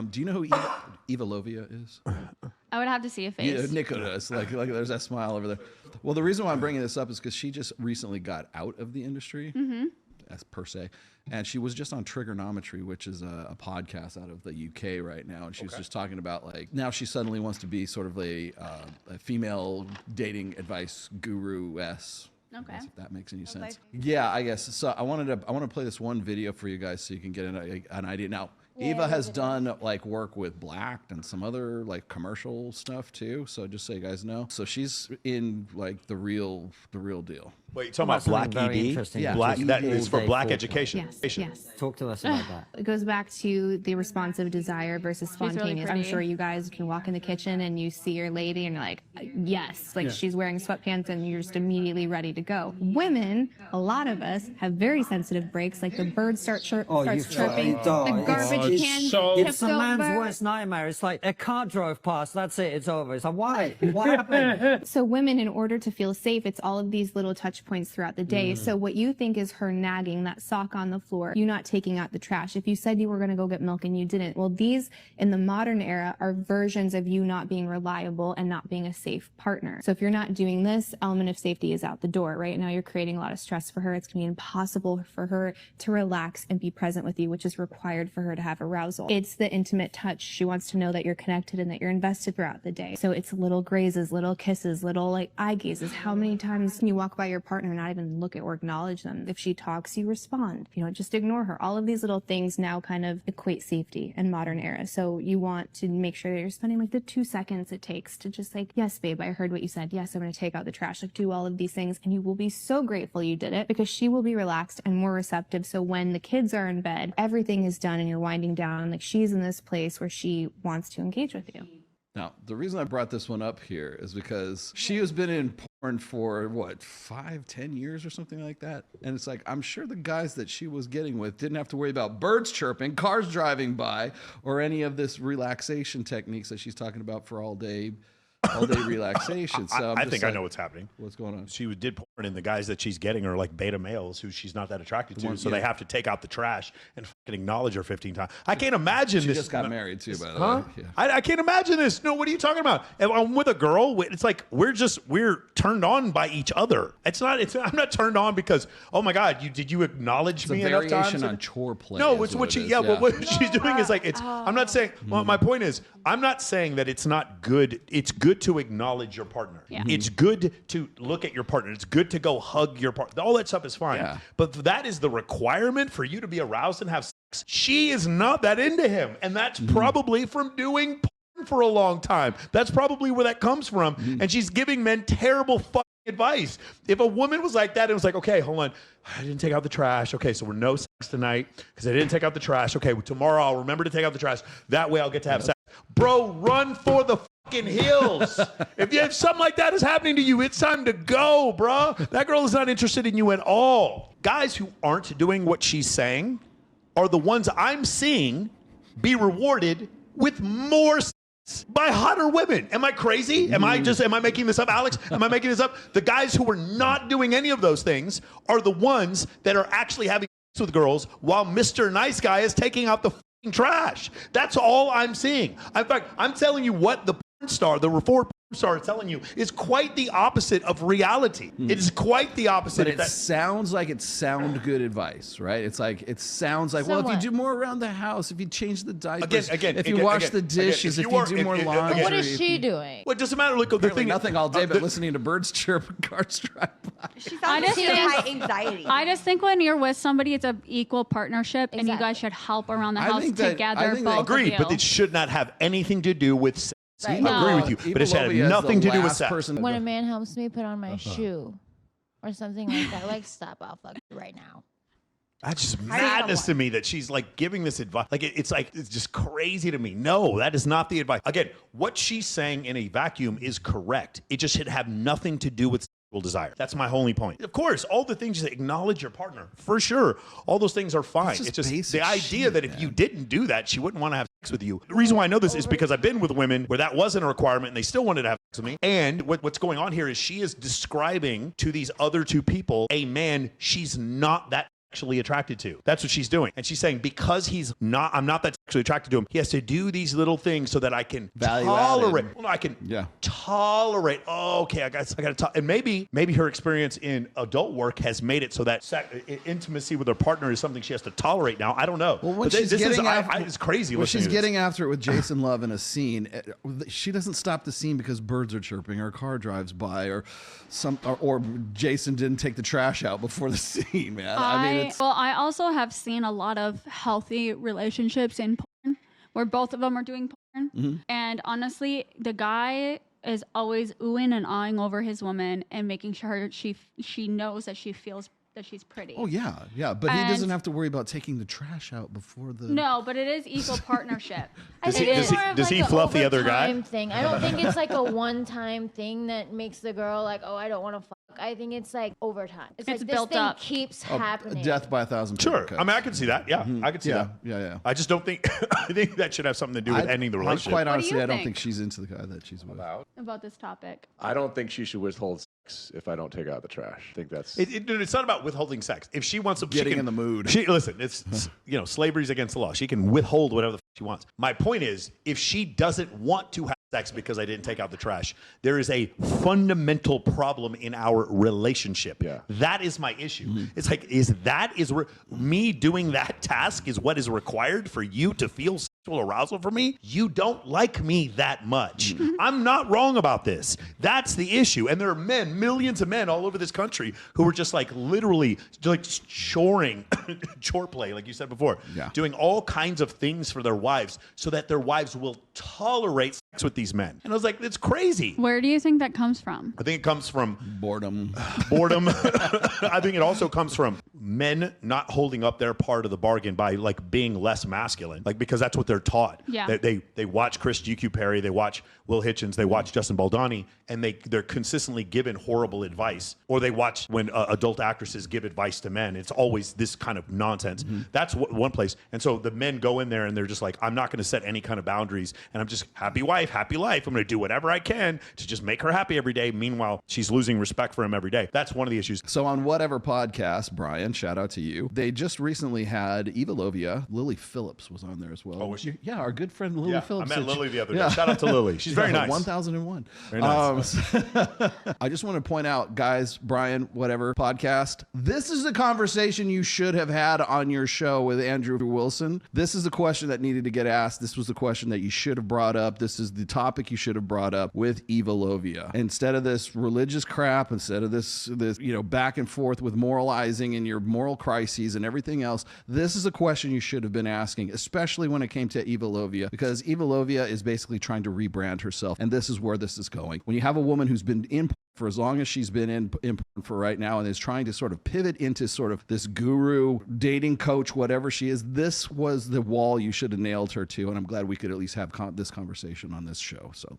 Do you know who Eva Lovia is? I would have to see a face. Yeah, Nico does. Like there's that smile over there. Well, the reason why I'm bringing this up is because she just recently got out of the industry, as per se, and she was just on Trigonometry, which is a podcast out of the UK right now, and she was just talking about like now she suddenly wants to be sort of a female dating advice guru-s. Okay. If that makes any sense. Yeah, I guess. So I want to play this one video for you guys so you can get an idea. Now, Eva has done like work with Blacked and some other like commercial stuff too. So just so you guys know, so she's in like the real deal. Wait, you're talking about Black ED? Yeah, Black, that is for Black education. Yes. Talk to us about that. It goes back to the responsive desire versus spontaneous. really I'm sure you guys can walk in the kitchen and you see your lady and you're like, yes, like she's wearing sweatpants and you're just immediately ready to go. Women, a lot of us have very sensitive breaks, like the bird starts chirping, the garbage can It's tips a man's over. worst nightmare. It's like a car drove past, that's it, it's over. It's like, why? What happened? So women, in order to feel safe, it's all of these little touch points throughout the day. So what you think is her nagging, that sock on the floor, you not taking out the trash. If you said you were going to go get milk and you didn't, well, these in the modern era are versions of you not being reliable and not being a safe partner. So if you're not doing this, element of safety is out the door. Right now you're creating a lot of stress for her. It's going to be impossible for her to relax and be present with you, which is required for her to have arousal. It's the intimate touch. She wants to know that you're connected and that you're invested throughout the day. So it's little grazes, little kisses, little like eye gazes. How many times can you walk by your partner and not even look at or acknowledge them? If she talks, you respond. You don't just ignore her. All of these little things now kind of equate safety in modern era. So you want to make sure that you're spending like the 2 seconds it takes to just like, yes, babe, I heard what you said. Yes, I'm going to take out the trash. Like do all of these things and you will be so grateful you did it because she will be relaxed and more receptive. So when the kids are in bed, everything is done and you're winding down, like she's in this place where she wants to engage with you. Now, the reason I brought this one up here is because she has been in porn for what, 5-10 years or something like that. And it's like, I'm sure the guys that she was getting with didn't have to worry about birds chirping, cars driving by, or any of this relaxation techniques that she's talking about for all day relaxation. So I think I know what's happening. What's going on? She did porn, and the guys that she's getting are like beta males who she's not that attracted to, so they have to take out the trash and fucking acknowledge her 15 times. I can't imagine this. She just got married too, by the way. Yeah. I can't imagine this. No, what are you talking about? If I'm with a girl, it's like we're turned on by each other. I'm not turned on because, oh my God, did you acknowledge me enough times? It's a variation on Choreplay. No, it's what she, well, what she's doing is like, I'm not saying, well, my point is, I'm not saying that it's not good. It's good to acknowledge your partner. Yeah. It's good to look at your partner. It's good to go hug your partner. All that stuff is fine. Yeah. But that is the requirement for you to be aroused and have sex. She is not that into him. And that's probably from doing porn for a long time. That's probably where that comes from. And she's giving men terrible fucking advice. If a woman was like that, it was like, okay, hold on. I didn't take out the trash. Okay, so we're no sex tonight because I didn't take out the trash. Okay, well, tomorrow I'll remember to take out the trash. That way I'll get to have sex. Bro, run for the fucking hills. If something like that is happening to you, it's time to go, bro. That girl is not interested in you at all. Guys who aren't doing what she's saying are the ones I'm seeing be rewarded with more sex by hotter women. Am I crazy? Am I making this up, Alex? Am I making this up? The guys who are not doing any of those things are the ones that are actually having sex with girls while Mr. Nice Guy is taking out the fucking trash. That's all I'm seeing. In fact, I'm telling you what the porn star, the reform star is telling you is quite the opposite of reality. It is quite the opposite. But it sounds like it's sound good advice, right? It's like, it sounds like, well, if you do more around the house, if you change the diapers, if you wash the dishes, if you do more laundry. What is she doing? Well, it doesn't matter. Look, the thing, nothing all day but listening to birds chirp and cars drive by. She sounds like she has high anxiety. I just think when you're with somebody, it's an equal partnership, and you guys should help around the house together. Agreed, but it should not have anything to do with sex. Right. I agree with you, but it should have nothing to do with sex. When a man helps me put on my shoe or something like that, like, stop, I'll fuck you right now. That's just madness to me that she's like giving this advice. Like it's just crazy to me. No, that is not the advice. Again, what she's saying in a vacuum is correct. It just should have nothing to do with sexual desire. That's my only point. Of course, all the things you acknowledge your partner, for sure. All those things are fine. It's just the idea that if you didn't do that, she wouldn't want to have sex with you. The reason why I know this is because I've been with women where that wasn't a requirement and they still wanted to have sex with me. And what's going on here is she is describing to these other two people a man she's not that sexually attracted to. That's what she's doing. And she's saying because I'm not that sexually attracted to him, he has to do these little things so that I can tolerate. Well, no, I can tolerate. Oh, okay, I got to and maybe her experience in adult work has made it so that intimacy with her partner is something she has to tolerate now. I don't know. Well, when it's crazy. When she's getting after it with Jason Love in a scene, she doesn't stop the scene because birds are chirping or a car drives by or Jason didn't take the trash out before the scene, man. I also have seen a lot of healthy relationships in porn where both of them are doing porn. And honestly, the guy is always oohing and awing over his woman and making sure she knows that she feels that she's pretty. Oh yeah, but he doesn't have to worry about taking the trash out before the. No, but it is equal partnership. Does he fluff the other guy? Thing. I don't think it's like a one-time thing that makes the girl like, oh, I don't want to fuck. I think it's like over time. It's like built this thing up. keeps happening. Death by 1,000. Sure. I mean, I can see that. Yeah, I can see that. Yeah. I just don't think. I think that should have something to do with ending the relationship. Quite honestly, I don't think she's into the guy that she's with. About this topic. I don't think she should withhold sex if I don't take out the trash. I think that's. It's not about withholding sex. If she wants to, getting in the mood. Listen, it's slavery's against the law. She can withhold whatever the she wants. My point is, if she doesn't want to have sex because I didn't take out the trash, there is a fundamental problem in our relationship. Yeah. That is my issue. It's like, me doing that task is what is required for you to feel sexual arousal for me? You don't like me that much. I'm not wrong about this. That's the issue. And there are men, millions of men all over this country who are just like literally like choreplay, like you said before, doing all kinds of things for their wives so that their wives will tolerate sex with these men. And I was like, it's crazy. Where do you think that comes from? I think it comes from boredom. I think it also comes from men not holding up their part of the bargain by like being less masculine, like because that's what they're taught. Yeah. They watch Chris GQ Perry, they watch Will Hitchens, they watch Justin Baldoni, and they're consistently given horrible advice. Or they watch when adult actresses give advice to men. It's always this kind of nonsense. That's one place. And so the men go in there and they're just like, I'm not going to set any kind of boundaries, and I'm just happy wife, happy life. I'm going to do whatever I can to just make her happy every day. Meanwhile, she's losing respect for him every day. That's one of the issues. So on whatever podcast, Brian, shout out to you. They just recently had Eva Lovia. Lily Phillips was on there as well. Oh, was she? Yeah, our good friend Lily Phillips. I met Lily the other day. Shout out to Lily. She's very nice. 1001. Very nice. I just want to point out, guys, Brian, whatever podcast, this is a conversation you should have had on your show with Andrew Wilson. This is a question that needed to get asked. This was the question that you should have brought up. This is the topic you should have brought up with Eva Lovia. Instead of this religious crap, instead of this back and forth with moralizing and your moral crises and everything else, this is a question you should have been asking, especially when it came to Eva Lovia, because Eva Lovia is basically trying to rebrand herself, and this is where this is going. When you have a woman who's been in for as long as she's been in for right now and is trying to sort of pivot into sort of this guru, dating coach, whatever she is, this was the wall you should have nailed her to, and I'm glad we could at least have this conversation on this show. So